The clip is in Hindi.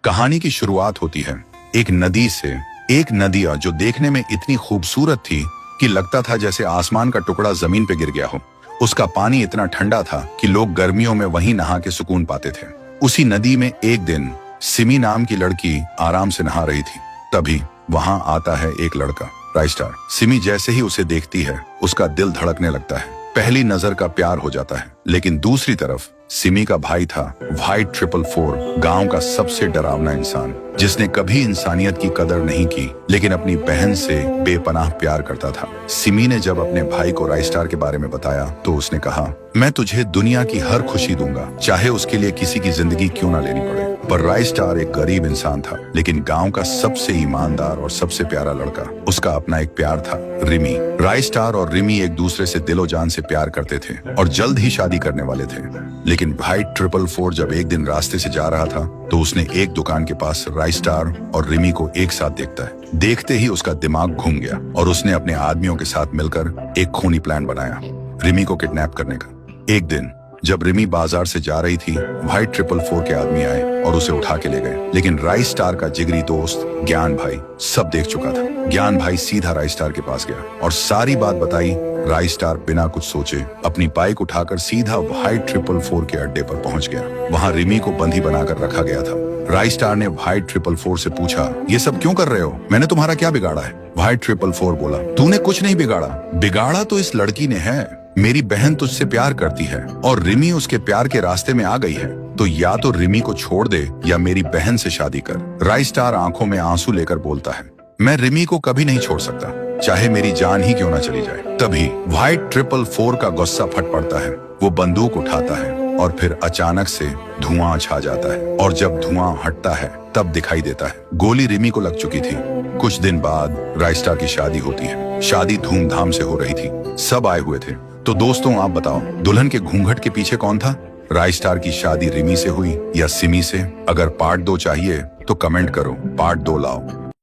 कहानी की शुरुआत होती है एक नदी से। एक नदिया जो देखने में इतनी खूबसूरत थी कि लगता था जैसे आसमान का टुकड़ा जमीन पे गिर गया हो। उसका पानी इतना ठंडा था कि लोग गर्मियों में वहीं नहा के सुकून पाते थे। उसी नदी में एक दिन सिमी नाम की लड़की आराम से नहा रही थी। तभी वहां आता है एक लड़का, राइस्टार। सिमी जैसे ही उसे देखती है उसका दिल धड़कने लगता है। पहली नजर का प्यार हो जाता है। लेकिन दूसरी तरफ सिमी का भाई था व्हाइट 444, गांव का सबसे डरावना इंसान जिसने कभी इंसानियत की कदर नहीं की लेकिन अपनी बहन से बेपनाह प्यार करता था। सिमी ने जब अपने भाई को राइस्टार के बारे में बताया तो उसने कहा, मैं तुझे दुनिया की हर खुशी दूंगा, चाहे उसके लिए किसी की जिंदगी क्यों ना लेनी पड़े। पर राइस्टार एक गरीब इंसान था लेकिन गांव का सबसे ईमानदार और सबसे प्यारा लड़का। उसका अपना एक प्यार था, रिमी। राइस्टार और रिमी एक दूसरे से दिलो जान से प्यार करते थे और जल्द ही शादी करने वाले थे। लेकिन भाई 444 जब एक दिन रास्ते से जा रहा था तो उसने एक दुकान के पास राइस्टार और रिमी को एक साथ देखता है। देखते ही उसका दिमाग घूम गया और उसने अपने आदमियों के साथ मिलकर एक खूनी प्लान बनाया, रिमी को किडनैप करने का। एक दिन जब रिमी बाजार से जा रही थी, व्हाइट 444 के आदमी आए और उसे उठा के ले गए। लेकिन राइस्टार का जिगरी दोस्त ज्ञान भाई सब देख चुका था। ज्ञान भाई सीधा राइस्टार के पास गया और सारी बात बताई। राइस्टार बिना कुछ सोचे अपनी बाइक उठाकर सीधा व्हाइट 444 के अड्डे पर पहुंच गया। वहां रिमी को बंदी बनाकर रखा गया था। राइस्टार ने व्हाइट 444 से पूछा, ये सब क्यों कर रहे हो? मैंने तुम्हारा क्या बिगाड़ा है? व्हाइट 444 बोला, तूने कुछ नहीं बिगाड़ा। बिगाड़ा तो इस लड़की ने है। मेरी बहन तुझसे प्यार करती है और रिमी उसके प्यार के रास्ते में आ गई है, तो या तो रिमी को छोड़ दे या मेरी बहन से शादी कर। राइस्टार आंखों में आंसू लेकर बोलता है, मैं रिमी को कभी नहीं छोड़ सकता, चाहे मेरी जान ही क्यों ना चली जाए। तभी व्हाइट 444 का गुस्सा फट पड़ता है। वो बंदूक उठाता है और फिर अचानक से धुआं छा जाता है और जब धुआं हटता है तब दिखाई देता है गोली रिमी को लग चुकी थी। कुछ दिन बाद राइस्टार की शादी होती है। शादी धूमधाम से हो रही थी, सब आए हुए थे। तो दोस्तों आप बताओ, दुल्हन के घूंघट के पीछे कौन था? राइस्टार की शादी रिमी से हुई या सिमी से? अगर पार्ट 2 चाहिए तो कमेंट करो, पार्ट 2 लाओ।